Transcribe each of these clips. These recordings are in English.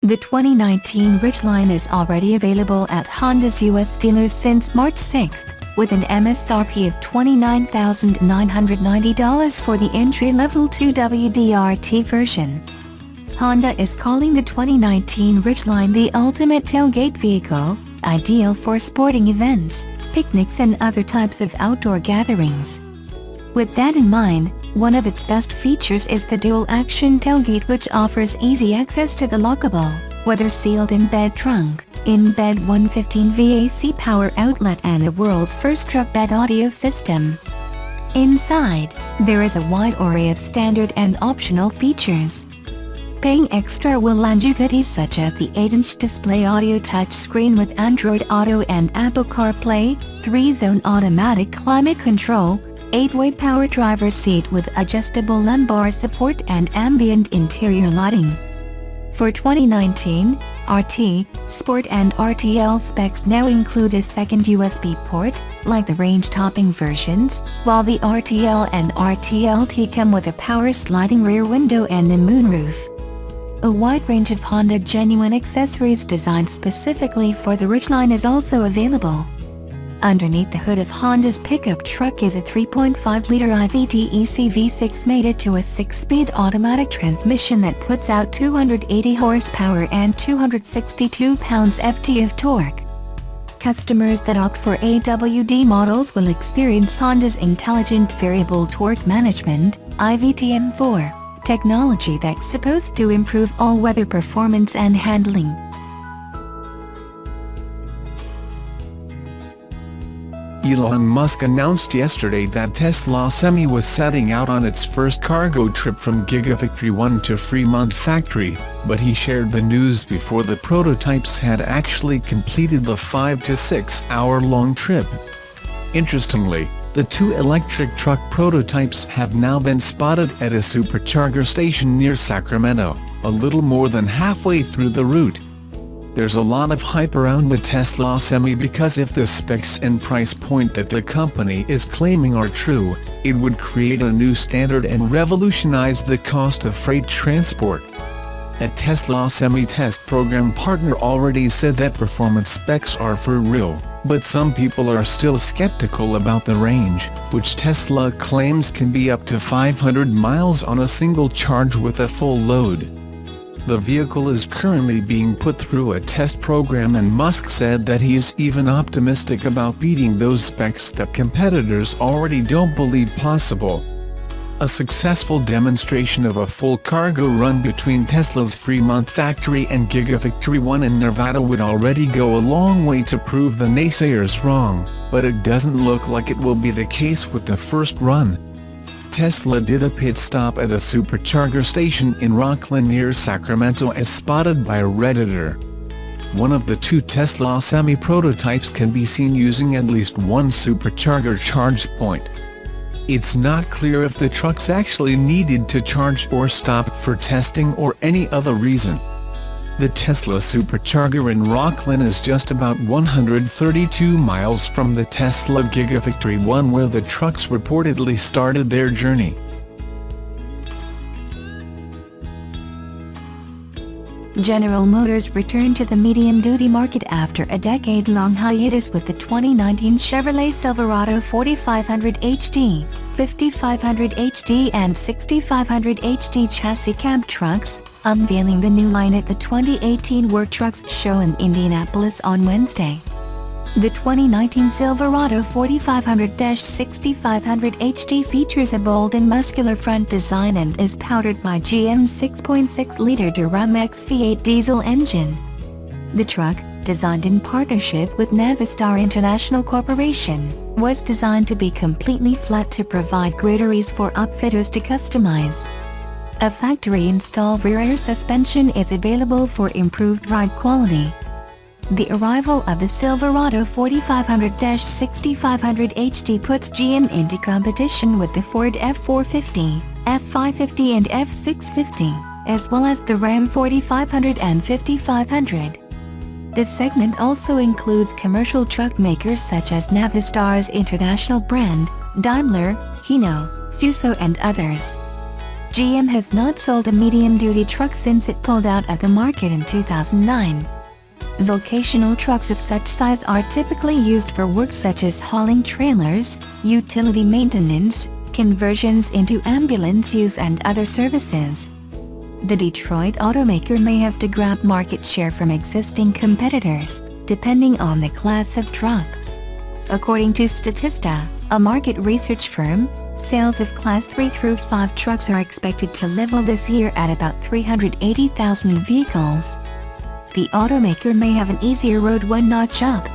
The 2019 Ridgeline is already available at Honda's US dealers since March 6, with an MSRP of $29,990 for the entry-level 2WD-RT version. Honda is calling the 2019 Ridgeline the ultimate tailgate vehicle, ideal for sporting events, picnics and other types of outdoor gatherings. With that in mind, one of its best features is the dual-action tailgate, which offers easy access to the lockable, weather-sealed in-bed trunk, in-bed 115 VAC power outlet and the world's first truck bed audio system. Inside, there is a wide array of standard and optional features. Paying extra will land you goodies such as the 8-inch display audio touchscreen with Android Auto and Apple CarPlay, 3-zone automatic climate control, 8-way power driver's seat with adjustable lumbar support and ambient interior lighting. For 2019, RT, Sport and RTL specs now include a second USB port, like the range-topping versions, while the RTL and RTLT come with a power-sliding rear window and a moonroof. A wide range of Honda genuine accessories designed specifically for the Ridgeline is also available. Underneath the hood of Honda's pickup truck is a 3.5-liter IVTEC V6 mated to a 6-speed automatic transmission that puts out 280 horsepower and 262 pounds-ft of torque. Customers that opt for AWD models will experience Honda's Intelligent Variable Torque Management (IVTM4) technology that's supposed to improve all-weather performance and handling. Elon Musk announced yesterday that Tesla Semi was setting out on its first cargo trip from Gigafactory 1 to Fremont factory, but he shared the news before the prototypes had actually completed the 5 to 6 hour-long trip. Interestingly, the two electric truck prototypes have now been spotted at a supercharger station near Sacramento, a little more than halfway through the route. There's a lot of hype around the Tesla Semi because if the specs and price point that the company is claiming are true, it would create a new standard and revolutionize the cost of freight transport. A Tesla Semi test program partner already said that performance specs are for real, but some people are still skeptical about the range, which Tesla claims can be up to 500 miles on a single charge with a full load. The vehicle is currently being put through a test program, and Musk said that he is even optimistic about beating those specs that competitors already don't believe possible. A successful demonstration of a full cargo run between Tesla's Fremont factory and Gigafactory 1 in Nevada would already go a long way to prove the naysayers wrong, but it doesn't look like it will be the case with the first run. Tesla did a pit stop at a supercharger station in Rocklin near Sacramento as spotted by a Redditor. One of the two Tesla Semi prototypes can be seen using at least one supercharger charge point. It's not clear if the trucks actually needed to charge or stop for testing or any other reason. The Tesla supercharger in Rocklin is just about 132 miles from the Tesla Gigafactory 1 where the trucks reportedly started their journey. General Motors returned to the medium-duty market after a decade-long hiatus with the 2019 Chevrolet Silverado 4500 HD, 5500 HD and 6500 HD chassis cab trucks, unveiling the new line at the 2018 Work Trucks Show in Indianapolis on Wednesday. The 2019 Silverado 4500-6500 HD features a bold and muscular front design and is powered by GM's 6.6-liter Duramax V8 diesel engine. The truck, designed in partnership with Navistar International Corporation, was designed to be completely flat to provide greater ease for upfitters to customize. A factory-installed rear suspension is available for improved ride quality. The arrival of the Silverado 4500-6500 HD puts GM into competition with the Ford F450, F550 and F650, as well as the Ram 4500 and 5500. This segment also includes commercial truck makers such as Navistar's international brand, Daimler, Hino, Fuso and others. GM has not sold a medium-duty truck since it pulled out of the market in 2009. Vocational trucks of such size are typically used for work such as hauling trailers, utility maintenance, conversions into ambulance use and other services. The Detroit automaker may have to grab market share from existing competitors, depending on the class of truck. According to Statista, a market research firm, sales of Class 3 through 5 trucks are expected to level this year at about 380,000 vehicles. The automaker may have an easier road one notch up.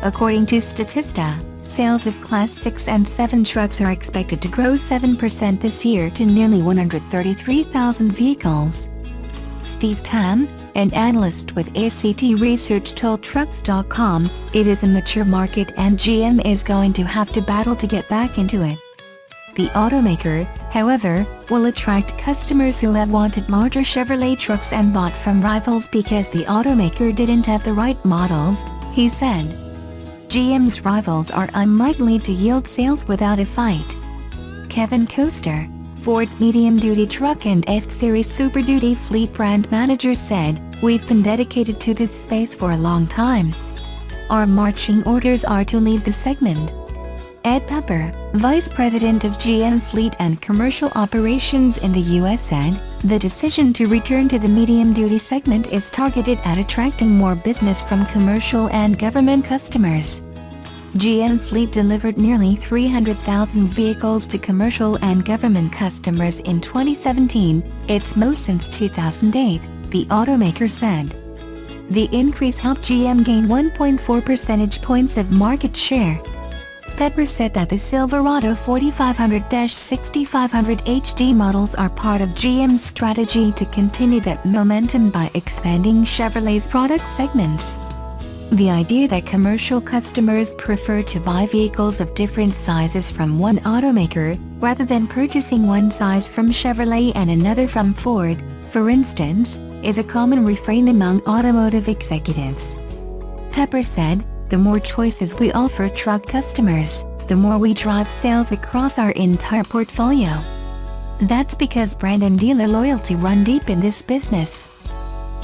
According to Statista, sales of Class 6 and 7 trucks are expected to grow 7% this year to nearly 133,000 vehicles. Steve Tam, an analyst with ACT Research, told Trucks.com, "It is a mature market and GM is going to have to battle to get back into it." The automaker, however, will attract customers who have wanted larger Chevrolet trucks and bought from rivals because the automaker didn't have the right models, he said. GM's rivals are unlikely to yield sales without a fight. Kevin Koester, Ford's medium-duty truck and F-Series Super Duty fleet brand manager, said, "We've been dedicated to this space for a long time. Our marching orders are to lead the segment." Ed Pepper, Vice President of GM Fleet and Commercial Operations in the U.S., said, "The decision to return to the medium-duty segment is targeted at attracting more business from commercial and government customers." GM Fleet delivered nearly 300,000 vehicles to commercial and government customers in 2017, its most since 2008, the automaker said. The increase helped GM gain 1.4 percentage points of market share. Pepper said that the Silverado 4500-6500 HD models are part of GM's strategy to continue that momentum by expanding Chevrolet's product segments. The idea that commercial customers prefer to buy vehicles of different sizes from one automaker, rather than purchasing one size from Chevrolet and another from Ford, for instance, is a common refrain among automotive executives. Pepper said, "The more choices we offer truck customers, the more we drive sales across our entire portfolio. That's because brand and dealer loyalty run deep in this business."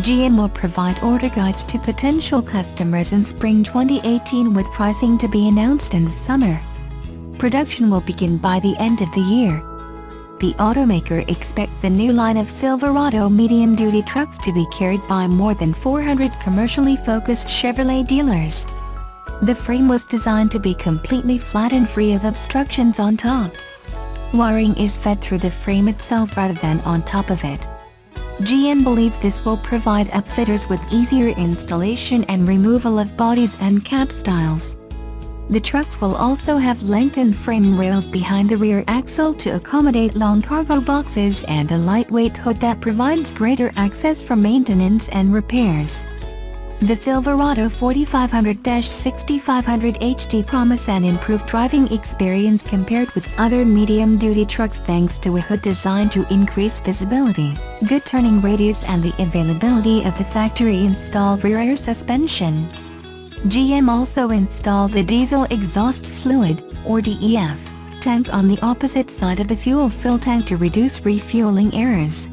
GM will provide order guides to potential customers in spring 2018 with pricing to be announced in the summer. Production will begin by the end of the year. The automaker expects the new line of Silverado medium-duty trucks to be carried by more than 400 commercially focused Chevrolet dealers. The frame was designed to be completely flat and free of obstructions on top. Wiring is fed through the frame itself rather than on top of it. GM believes this will provide upfitters with easier installation and removal of bodies and cab styles. The trucks will also have lengthened frame rails behind the rear axle to accommodate long cargo boxes and a lightweight hood that provides greater access for maintenance and repairs. The Silverado 4500-6500 HD promise an improved driving experience compared with other medium-duty trucks thanks to a hood designed to increase visibility, good turning radius and the availability of the factory-installed rear air suspension. GM also installed the diesel exhaust fluid, or DEF, tank on the opposite side of the fuel fill tank to reduce refueling errors.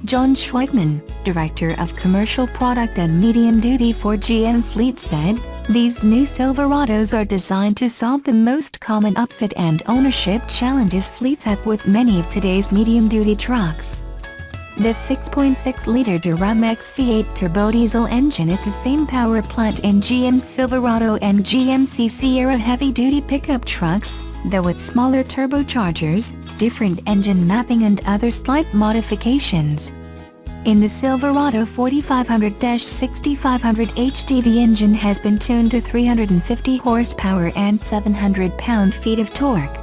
John Schweigman, Director of Commercial Product and Medium Duty for GM Fleet, said, "These new Silverados are designed to solve the most common upfit and ownership challenges fleets have with many of today's medium-duty trucks." The 6.6-liter Duramax V8 turbo diesel engine is the same power plant in GM's Silverado and GMC Sierra heavy-duty pickup trucks, though with smaller turbochargers, different engine mapping and other slight modifications. In the Silverado 4500-6500 HD, the engine has been tuned to 350 horsepower and 700 pound-feet of torque.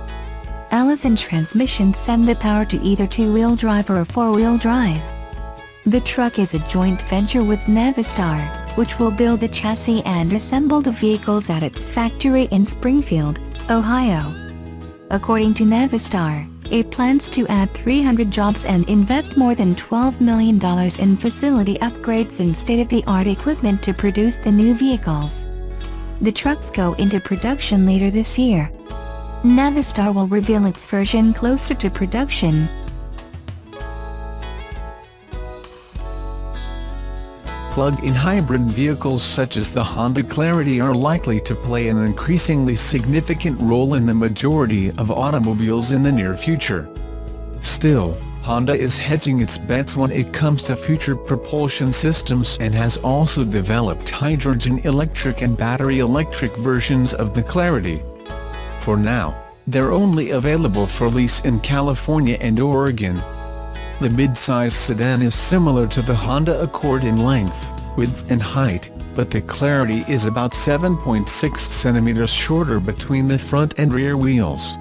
Allison transmissions send the power to either two-wheel drive or four-wheel drive. The truck is a joint venture with Navistar, which will build the chassis and assemble the vehicles at its factory in Springfield, Ohio. According to Navistar, it plans to add 300 jobs and invest more than $12 million in facility upgrades and state-of-the-art equipment to produce the new vehicles. The trucks go into production later this year. Navistar will reveal its version closer to production. Plug-in hybrid vehicles such as the Honda Clarity are likely to play an increasingly significant role in the majority of automobiles in the near future. Still, Honda is hedging its bets when it comes to future propulsion systems and has also developed hydrogen electric and battery electric versions of the Clarity. For now, they're only available for lease in California and Oregon. The mid-size sedan is similar to the Honda Accord in length, width and height, but the Clarity is about 7.6 centimeters shorter between the front and rear wheels.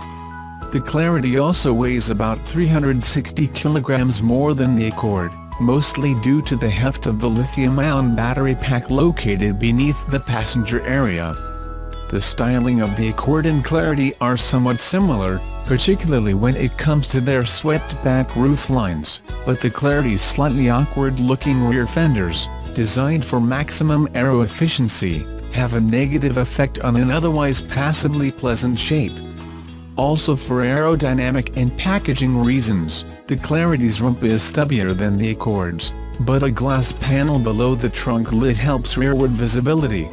The Clarity also weighs about 360 kilograms more than the Accord, mostly due to the heft of the lithium-ion battery pack located beneath the passenger area. The styling of the Accord and Clarity are somewhat similar, particularly when it comes to their swept-back roof lines, but the Clarity's slightly awkward-looking rear fenders, designed for maximum aero efficiency, have a negative effect on an otherwise passably pleasant shape. Also for aerodynamic and packaging reasons, the Clarity's rump is stubbier than the Accord's, but a glass panel below the trunk lid helps rearward visibility.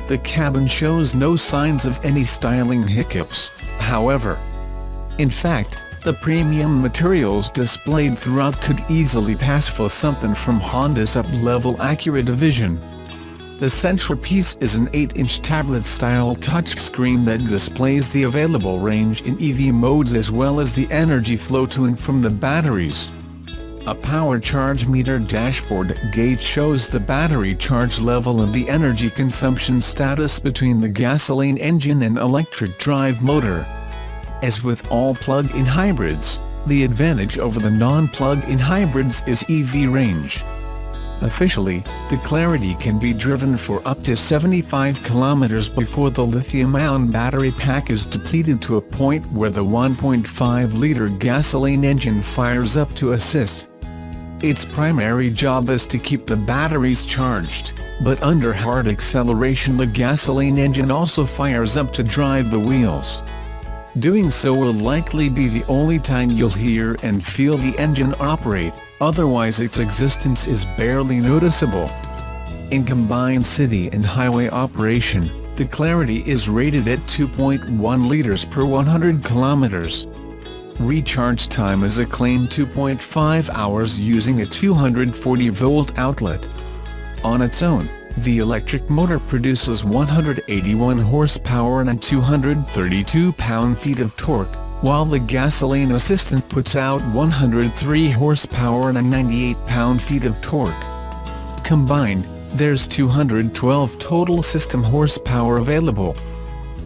The cabin shows no signs of any styling hiccups, however. In fact, the premium materials displayed throughout could easily pass for something from Honda's up-level Acura division. The centerpiece is an 8-inch tablet-style touchscreen that displays the available range in EV modes as well as the energy flow to and from the batteries. A power charge meter dashboard gauge shows the battery charge level and the energy consumption status between the gasoline engine and electric drive motor. As with all plug-in hybrids, the advantage over the non-plug-in hybrids is EV range. Officially, the Clarity can be driven for up to 75 kilometers before the lithium-ion battery pack is depleted to a point where the 1.5-liter gasoline engine fires up to assist. Its primary job is to keep the batteries charged, but under hard acceleration the gasoline engine also fires up to drive the wheels. Doing so will likely be the only time you'll hear and feel the engine operate, otherwise its existence is barely noticeable. In combined city and highway operation, the Clarity is rated at 2.1 liters per 100 kilometers. Recharge time is a claimed 2.5 hours using a 240-volt outlet. On its own, the electric motor produces 181 horsepower and 232 pound-feet of torque, while the gasoline assistant puts out 103 horsepower and 98 pound-feet of torque. Combined, there's 212 total system horsepower available.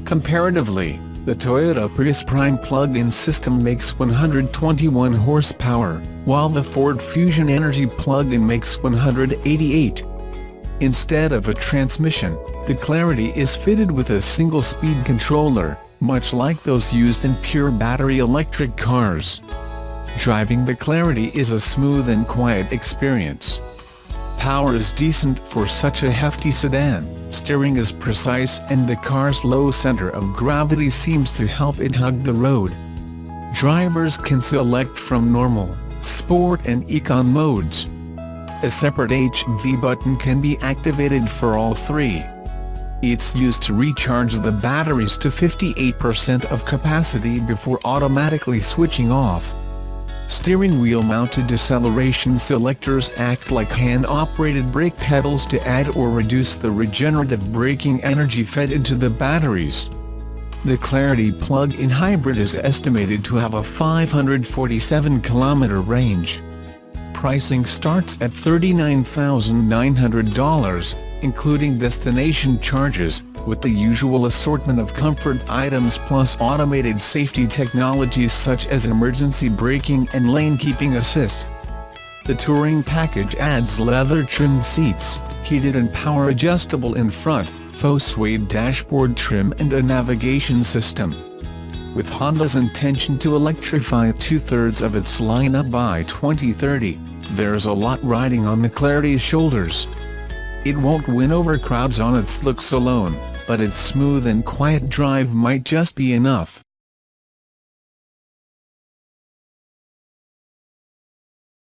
Comparatively, the Toyota Prius Prime plug-in system makes 121 horsepower, while the Ford Fusion Energy plug-in makes 188. Instead of a transmission, the Clarity is fitted with a single-speed controller, much like those used in pure battery electric cars. Driving the Clarity is a smooth and quiet experience. Power is decent for such a hefty sedan, steering is precise and the car's low center of gravity seems to help it hug the road. Drivers can select from normal, sport and econ modes. A separate HV button can be activated for all three. It's used to recharge the batteries to 58% of capacity before automatically switching off. Steering wheel mounted deceleration selectors act like hand-operated brake pedals to add or reduce the regenerative braking energy fed into the batteries. The Clarity plug-in hybrid is estimated to have a 547-kilometer range. Pricing starts at $39,900, including destination charges, with the usual assortment of comfort items plus automated safety technologies such as emergency braking and lane-keeping assist. The touring package adds leather-trimmed seats, heated and power-adjustable in front, faux suede dashboard trim and a navigation system. With Honda's intention to electrify 2/3 of its lineup by 2030, there's a lot riding on the Clarity's shoulders. It won't win over crowds on its looks alone, but its smooth and quiet drive might just be enough.